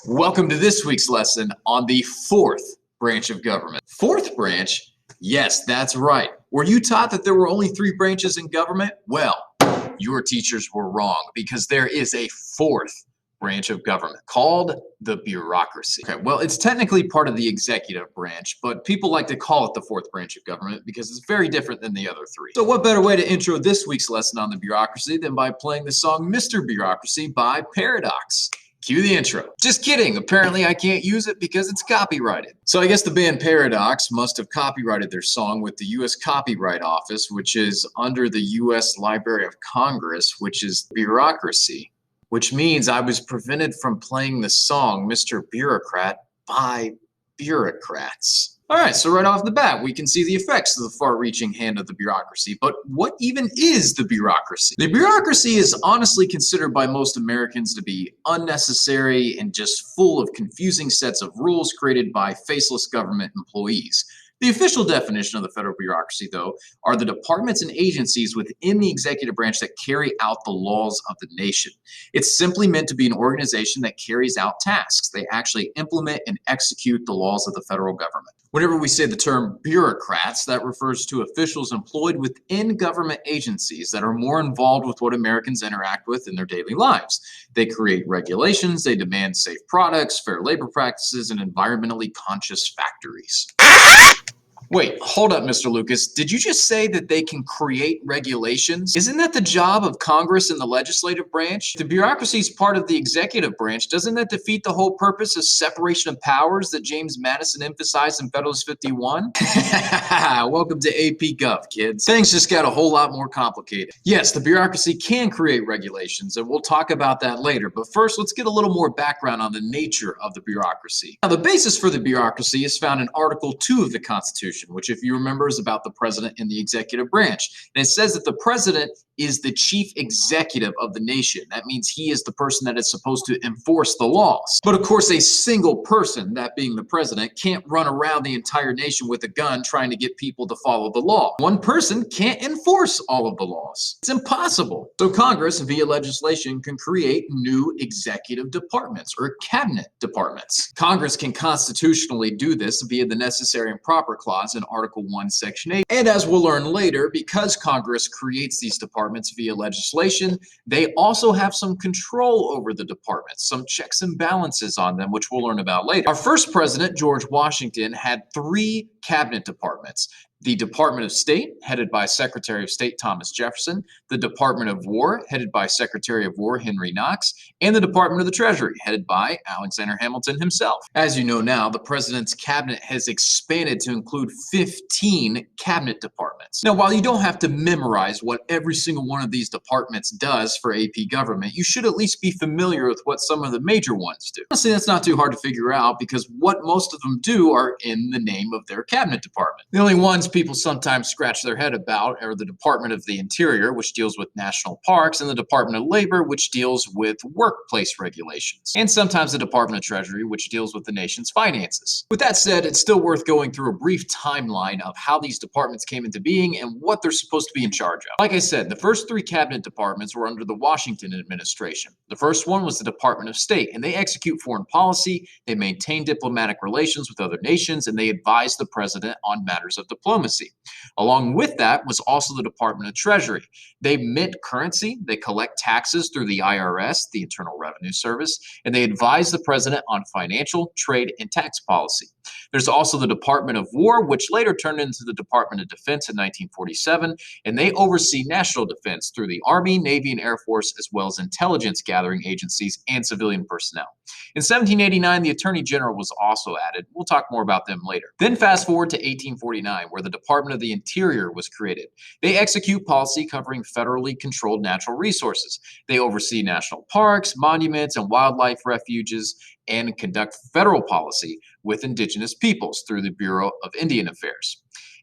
Welcome to this week's lesson on the fourth branch of government. Fourth branch? Yes, that's right. Were you taught that there were only three branches in government? Well, your teachers were wrong because there is a fourth branch of government called the bureaucracy. Okay, well, it's technically part of the executive branch, but people like to call it the fourth branch of government because it's very different than the other three. So what better way to intro this week's lesson on the bureaucracy than by playing the song Mr. Bureaucracy by Paradox. Cue the intro. Just kidding. Apparently I can't use it because it's copyrighted. So I guess the band Paradox must have copyrighted their song with the U.S. Copyright Office, which is under the U.S. Library of Congress, which is bureaucracy, which means I was prevented from playing the song Mr. Bureaucrat by bureaucrats. All right, so right off the bat, we can see the effects of the far-reaching hand of the bureaucracy. But what even is the bureaucracy? The bureaucracy is honestly considered by most Americans to be unnecessary and just full of confusing sets of rules created by faceless government employees. The official definition of the federal bureaucracy, though, are the departments and agencies within the executive branch that carry out the laws of the nation. It's simply meant to be an organization that carries out tasks. They actually implement and execute the laws of the federal government. Whenever we say the term bureaucrats, that refers to officials employed within government agencies that are more involved with what Americans interact with in their daily lives. They create regulations, they demand safe products, fair labor practices, and environmentally conscious factories. Wait, hold up, Mr. Lucas. Did you just say that they can create regulations? Isn't that the job of Congress and the legislative branch? If the bureaucracy is part of the executive branch, doesn't that defeat the whole purpose of separation of powers that James Madison emphasized in Federalist 51? Welcome to AP Gov, kids. Things just got a whole lot more complicated. Yes, the bureaucracy can create regulations, and we'll talk about that later. But first, let's get a little more background on the nature of the bureaucracy. Now, the basis for the bureaucracy is found in Article 2 of the Constitution, which, if you remember, is about the president and the executive branch. And it says that the president is the chief executive of the nation. That means he is the person that is supposed to enforce the laws. But of course, a single person, that being the president, can't run around the entire nation with a gun trying to get people to follow the law. One person can't enforce all of the laws. It's impossible. So Congress, via legislation, can create new executive departments or cabinet departments. Congress can constitutionally do this via the necessary and proper clause in Article 1, Section 8. And as we'll learn later, because Congress creates these departments via legislation, they also have some control over the departments, some checks and balances on them, which we'll learn about later. Our first president, George Washington, had three cabinet departments. The Department of State, headed by Secretary of State Thomas Jefferson, the Department of War, headed by Secretary of War Henry Knox, and the Department of the Treasury, headed by Alexander Hamilton himself. As you know now, the president's cabinet has expanded to include 15 cabinet departments. Now, while you don't have to memorize what every single one of these departments does for AP government, you should at least be familiar with what some of the major ones do. Honestly, that's not too hard to figure out because what most of them do are in the name of their cabinet department. The only ones people sometimes scratch their head about are the Department of the Interior, which deals with national parks, and the Department of Labor, which deals with workplace regulations, and sometimes the Department of Treasury, which deals with the nation's finances. With that said, it's still worth going through a brief timeline of how these departments came into being and what they're supposed to be in charge of. Like I said, the first three cabinet departments were under the Washington administration. The first one was the Department of State, and they execute foreign policy, they maintain diplomatic relations with other nations, and they advise the president on matters of diplomacy. Along with that was also the Department of Treasury. They mint currency, they collect taxes through the IRS, the Internal Revenue Service, and they advise the president on financial, trade, and tax policy. There's also the Department of War, which later turned into the Department of Defense in 1947, and they oversee national defense through the Army, Navy, and Air Force, as well as intelligence gathering agencies and civilian personnel. In 1789, the Attorney General was also added. We'll talk more about them later. Then fast forward to 1849, where the Department of the Interior was created. They execute policy covering federally controlled natural resources. They oversee national parks, monuments, and wildlife refuges, and conduct federal policy with indigenous peoples through the Bureau of Indian Affairs.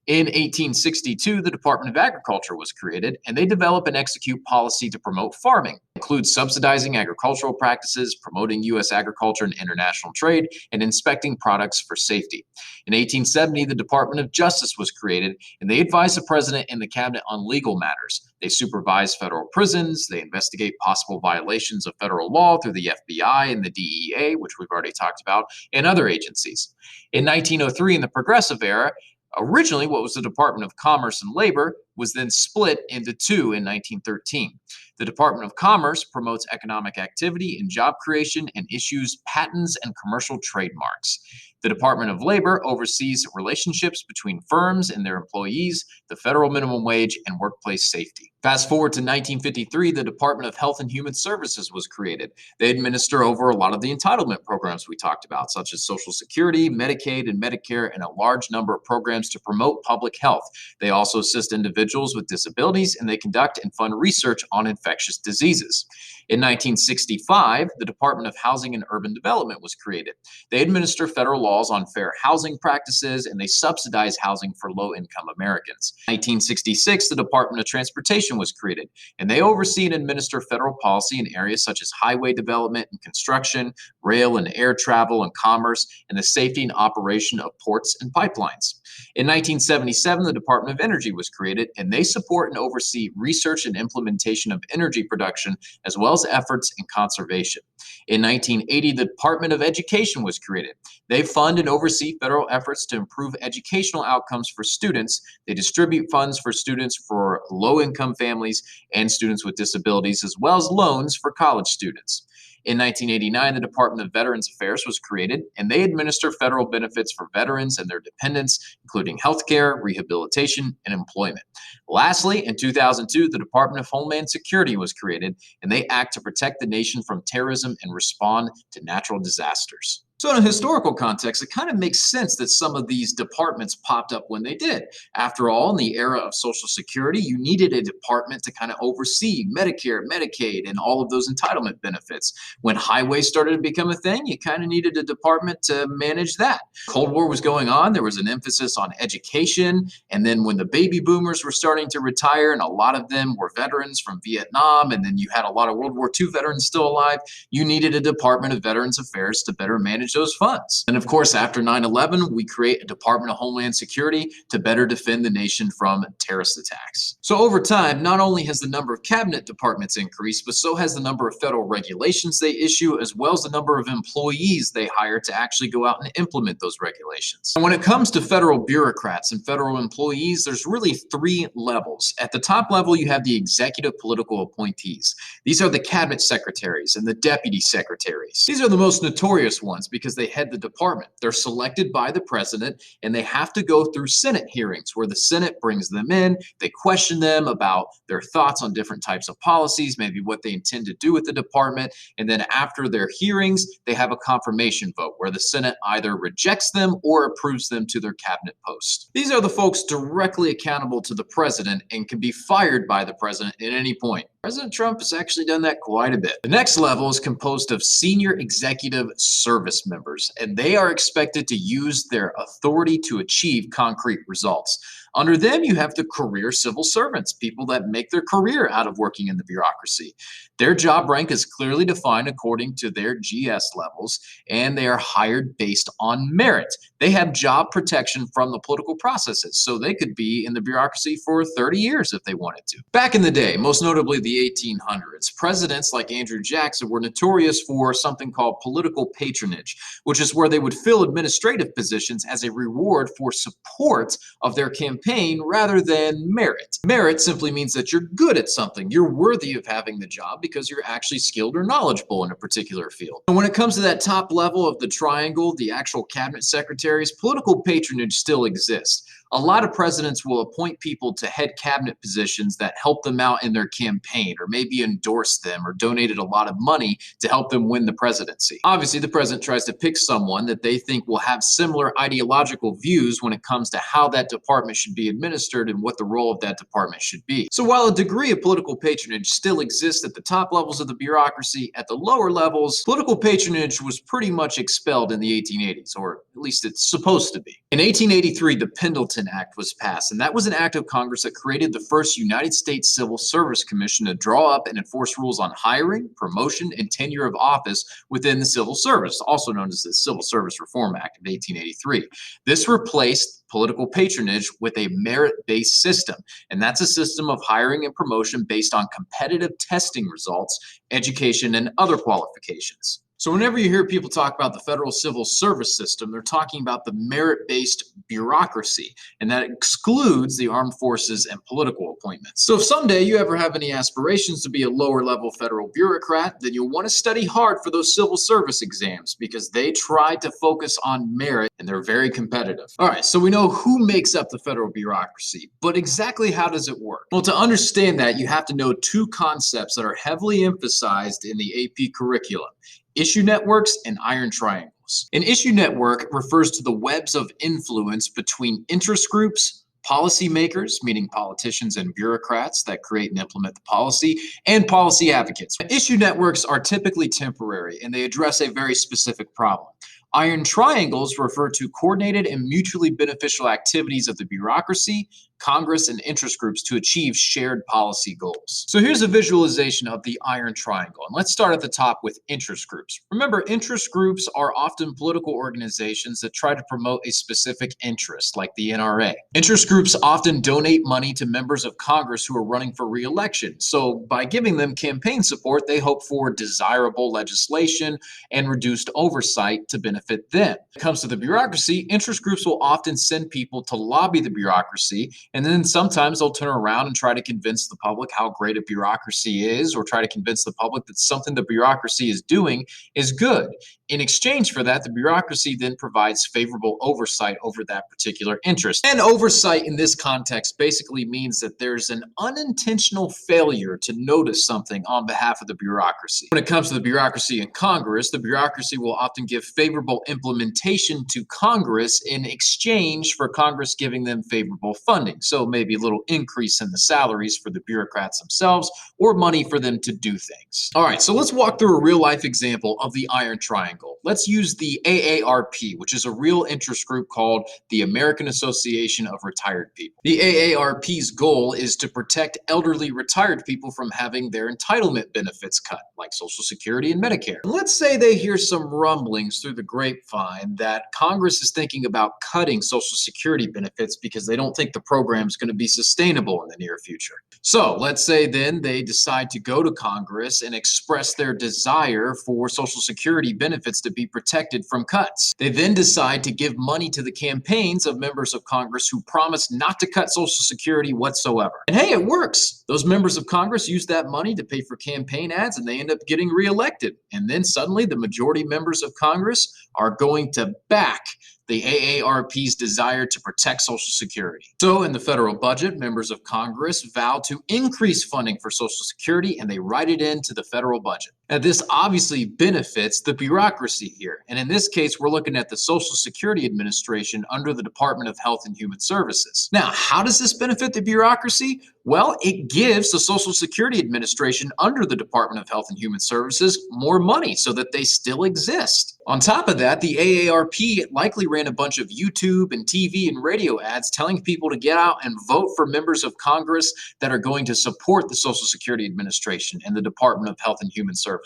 In 1862, the Department of Agriculture was created, and they develop and execute policy to promote farming. It includes subsidizing agricultural practices, promoting U.S. agriculture and international trade, and inspecting products for safety. In 1870, the Department of Justice was created, and they advise the president and the cabinet on legal matters. They supervise federal prisons, they investigate possible violations of federal law through the FBI and the DEA, which we've already talked about, and other agencies. In 1903, in the Progressive Era, originally what was the Department of Commerce and Labor was then split into two in 1913. The Department of Commerce promotes economic activity and job creation and issues patents and commercial trademarks. The Department of Labor oversees relationships between firms and their employees, the federal minimum wage, and workplace safety. Fast forward to 1953, the Department of Health and Human Services was created. They administer over a lot of the entitlement programs we talked about, such as Social Security, Medicaid, and Medicare, and a large number of programs to promote public health. They also assist individuals with disabilities, and they conduct and fund research on infectious diseases. In 1965, the Department of Housing and Urban Development was created. They administer federal laws on fair housing practices, and they subsidize housing for low-income Americans. In 1966, the Department of Transportation was created, and they oversee and administer federal policy in areas such as highway development and construction, rail and air travel and commerce, and the safety and operation of ports and pipelines. In 1977, the Department of Energy was created, and they support and oversee research and implementation of energy production, as well as efforts in conservation. In 1980, the Department of Education was created. They fund and oversee federal efforts to improve educational outcomes for students. They distribute funds for students for low-income families and students with disabilities, as well as loans for college students. In 1989, the Department of Veterans Affairs was created, and they administer federal benefits for veterans and their dependents, including health care, rehabilitation, and employment. Lastly, in 2002, the Department of Homeland Security was created, and they act to protect the nation from terrorism and respond to natural disasters. So in a historical context, it kind of makes sense that some of these departments popped up when they did. After all, in the era of Social Security, you needed a department to kind of oversee Medicare, Medicaid, and all of those entitlement benefits. When highways started to become a thing, you kind of needed a department to manage that. Cold War was going on, there was an emphasis on education, and then when the baby boomers were starting to retire, and a lot of them were veterans from Vietnam, and then you had a lot of World War II veterans still alive, you needed a Department of Veterans Affairs to better manage those funds. And of course, after 9/11, we create a Department of Homeland Security to better defend the nation from terrorist attacks. So over time, not only has the number of cabinet departments increased, but so has the number of federal regulations they issue, as well as the number of employees they hire to actually go out and implement those regulations. And when it comes to federal bureaucrats and federal employees, there's really three levels. At the top level, you have the executive political appointees. These are the cabinet secretaries and the deputy secretaries. These are the most notorious ones because they head the department. They're selected by the president, and they have to go through Senate hearings where the Senate brings them in. They question them about their thoughts on different types of policies, maybe what they intend to do with the department. And then after their hearings, they have a confirmation vote where the Senate either rejects them or approves them to their cabinet post. These are the folks directly accountable to the president and can be fired by the president at any point. President Trump has actually done that quite a bit. The next level is composed of senior executive service members, and they are expected to use their authority to achieve concrete results. Under them, you have the career civil servants, people that make their career out of working in the bureaucracy. Their job rank is clearly defined according to their GS levels, and they are hired based on merit. They have job protection from the political processes, so they could be in the bureaucracy for 30 years if they wanted to. Back in the day, most notably the 1800s, presidents like Andrew Jackson were notorious for something called political patronage, which is where they would fill administrative positions as a reward for support of their campaign rather than merit. Merit simply means that you're good at something. You're worthy of having the job because you're actually skilled or knowledgeable in a particular field. And when it comes to that top level of the triangle, the actual cabinet secretaries, political patronage still exists. A lot of presidents will appoint people to head cabinet positions that help them out in their campaign, or maybe endorse them or donated a lot of money to help them win the presidency. Obviously, the president tries to pick someone that they think will have similar ideological views when it comes to how that department should be administered and what the role of that department should be. So while a degree of political patronage still exists at the top levels of the bureaucracy, at the lower levels, political patronage was pretty much expelled in the 1880s, or at least it's supposed to be. In 1883, the Pendleton Garrison Act was passed, and that was an act of Congress that created the first United States Civil Service Commission to draw up and enforce rules on hiring, promotion, and tenure of office within the civil service, also known as the Civil Service Reform Act of 1883. This replaced political patronage with a merit-based system, and that's a system of hiring and promotion based on competitive testing results, education, and other qualifications. So whenever you hear people talk about the federal civil service system, they're talking about the merit-based bureaucracy, and that excludes the armed forces and political appointments. So if someday you ever have any aspirations to be a lower-level federal bureaucrat, then you'll want to study hard for those civil service exams because they try to focus on merit and they're very competitive. All right, so we know who makes up the federal bureaucracy, but exactly how does it work? Well, to understand that, you have to know two concepts that are heavily emphasized in the AP curriculum: issue networks and iron triangles. An issue network refers to the webs of influence between interest groups, policymakers, meaning politicians and bureaucrats that create and implement the policy, and policy advocates. Issue networks are typically temporary and they address a very specific problem. Iron triangles refer to coordinated and mutually beneficial activities of the bureaucracy, Congress, and interest groups to achieve shared policy goals. So here's a visualization of the iron triangle. And let's start at the top with interest groups. Remember, interest groups are often political organizations that try to promote a specific interest, like the NRA. Interest groups often donate money to members of Congress who are running for re-election. So by giving them campaign support, they hope for desirable legislation and reduced oversight to benefit them. When it comes to the bureaucracy, interest groups will often send people to lobby the bureaucracy, and then sometimes they'll turn around and try to convince the public how great a bureaucracy is, or try to convince the public that something the bureaucracy is doing is good. In exchange for that, the bureaucracy then provides favorable oversight over that particular interest. And oversight in this context basically means that there's an unintentional failure to notice something on behalf of the bureaucracy. When it comes to the bureaucracy in Congress, the bureaucracy will often give favorable implementation to Congress in exchange for Congress giving them favorable funding. So maybe a little increase in the salaries for the bureaucrats themselves, or money for them to do things. All right, so let's walk through a real life example of the iron triangle. Let's use the AARP, which is a real interest group called the American Association of Retired People. The AARP's goal is to protect elderly retired people from having their entitlement benefits cut, like Social Security and Medicare. Let's say they hear some rumblings through the grapevine that Congress is thinking about cutting Social Security benefits because they don't think the program is going to be sustainable in the near future. So let's say then they decide to go to Congress and express their desire for Social Security benefits to be protected from cuts. They then decide to give money to the campaigns of members of Congress who promise not to cut Social Security whatsoever. And hey, it works. Those members of Congress use that money to pay for campaign ads and they end up getting reelected. And then suddenly the majority members of Congress are going to back the AARP's desire to protect Social Security. So in the federal budget, members of Congress vow to increase funding for Social Security and they write it into the federal budget. Now, this obviously benefits the bureaucracy here. And in this case, we're looking at the Social Security Administration under the Department of Health and Human Services. Now, how does this benefit the bureaucracy? Well, it gives the Social Security Administration under the Department of Health and Human Services more money so that they still exist. On top of that, the AARP likely ran a bunch of YouTube and TV and radio ads telling people to get out and vote for members of Congress that are going to support the Social Security Administration and the Department of Health and Human Services,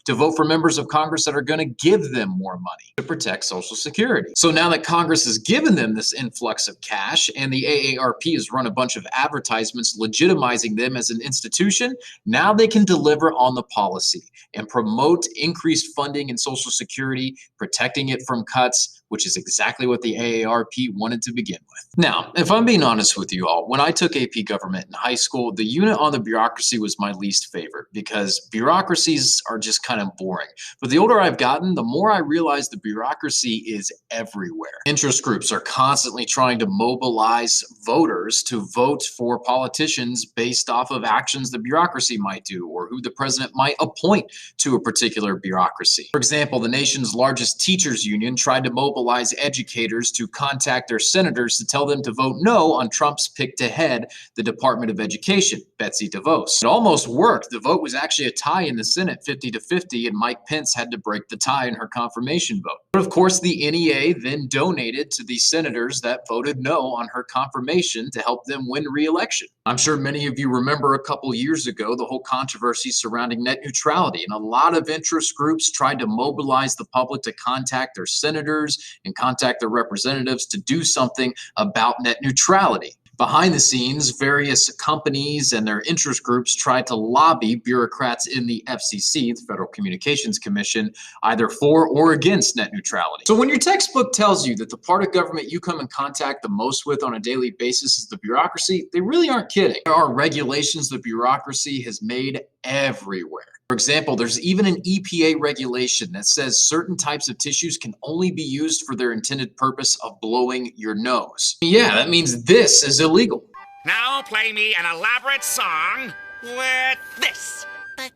to vote for members of Congress that are going to give them more money to protect Social Security. So now that Congress has given them this influx of cash and the AARP has run a bunch of advertisements legitimizing them as an institution, now they can deliver on the policy and promote increased funding in Social Security, protecting it from cuts, which is exactly what the AARP wanted to begin with. Now, if I'm being honest with you all, when I took AP Government in high school, the unit on the bureaucracy was my least favorite because bureaucracies are just kind of boring. But the older I've gotten, the more I realize the bureaucracy is everywhere. Interest groups are constantly trying to mobilize voters to vote for politicians based off of actions the bureaucracy might do or who the president might appoint to a particular bureaucracy. For example, the nation's largest teachers union tried to mobilize educators to contact their senators to tell them to vote no on Trump's pick to head the Department of Education, Betsy DeVos. It almost worked. The vote was actually a tie in the Senate, 50-50, and Mike Pence had to break the tie in her confirmation vote. But of course, the NEA then donated to the senators that voted no on her confirmation to help them win re-election. I'm sure many of you remember a couple years ago the whole controversy surrounding net neutrality, and a lot of interest groups tried to mobilize the public to contact their senators and contact their representatives to do something about net neutrality. Behind the scenes, various companies and their interest groups tried to lobby bureaucrats in the FCC, the Federal Communications Commission, either for or against net neutrality. So when your textbook tells you that the part of government you come in contact the most with on a daily basis is the bureaucracy, they really aren't kidding. There are regulations the bureaucracy has made everywhere. For example, there's even an EPA regulation that says certain types of tissues can only be used for their intended purpose of blowing your nose. Yeah, that means this is illegal. Now play me an elaborate song with this. But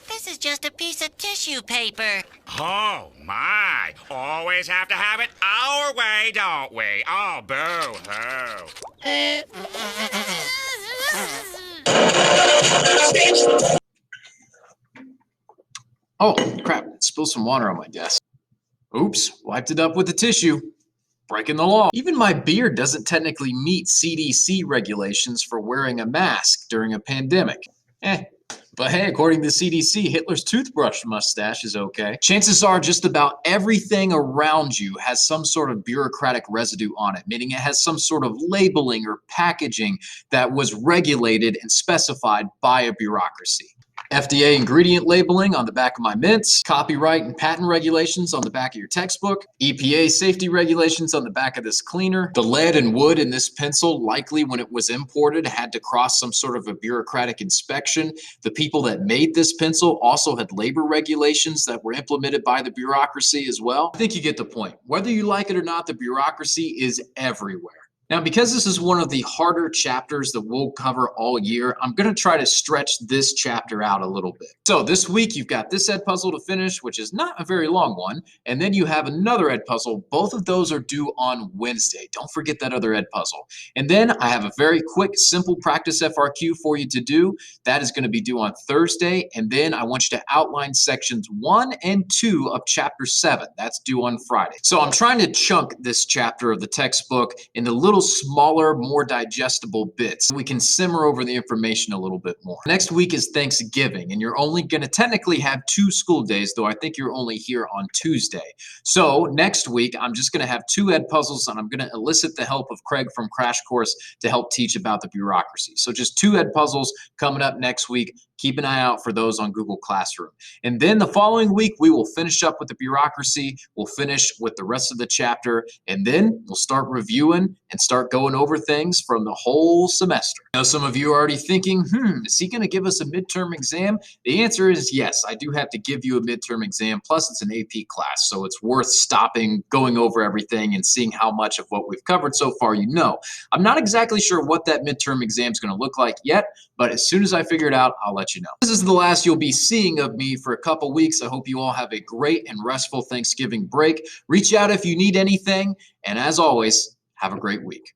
this is just a piece of tissue paper. Oh, my. Always have to have it our way, don't we? Oh, boo-hoo. Oh, crap, spilled some water on my desk. Oops, wiped it up with the tissue. Breaking the law. Even my beard doesn't technically meet CDC regulations for wearing a mask during a pandemic. But hey, according to the CDC, Hitler's toothbrush mustache is okay. Chances are just about everything around you has some sort of bureaucratic residue on it, meaning it has some sort of labeling or packaging that was regulated and specified by a bureaucracy. FDA ingredient labeling on the back of my mints, copyright and patent regulations on the back of your textbook, EPA safety regulations on the back of this cleaner. The lead and wood in this pencil, likely when it was imported, had to cross some sort of a bureaucratic inspection. The people that made this pencil also had labor regulations that were implemented by the bureaucracy as well. I think you get the point. Whether you like it or not, the bureaucracy is everywhere. Now, because this is one of the harder chapters that we'll cover all year, I'm going to try to stretch this chapter out a little bit. So this week, you've got this Ed puzzle to finish, which is not a very long one, and then you have another Ed puzzle. Both of those are due on Wednesday. Don't forget that other Ed puzzle. And then I have a very quick, simple practice FRQ for you to do. That is going to be due on Thursday, and then I want you to outline sections 1 and 2 of chapter 7. That's due on Friday. So I'm trying to chunk this chapter of the textbook into little smaller, more digestible bits. We can simmer over the information a little bit more. Next week is Thanksgiving, and you're only going to technically have 2 school days, though I think you're only here on Tuesday. So next week, I'm just going to have 2 Ed puzzles, and I'm going to elicit the help of Craig from Crash Course to help teach about the bureaucracy. So just 2 Ed puzzles coming up next week. Keep an eye out for those on Google Classroom. And then the following week, we will finish up with the bureaucracy. We'll finish with the rest of the chapter, and then we'll start reviewing and start going over things from the whole semester. Now, some of you are already thinking, is he going to give us a midterm exam? The answer is yes, I do have to give you a midterm exam, plus it's an AP class, so it's worth stopping, going over everything, and seeing how much of what we've covered so far you know. I'm not exactly sure what that midterm exam is going to look like yet, but as soon as I figure it out, I'll let you know. This is the last you'll be seeing of me for a couple weeks. I hope you all have a great and restful Thanksgiving break. Reach out if you need anything, and as always, have a great week.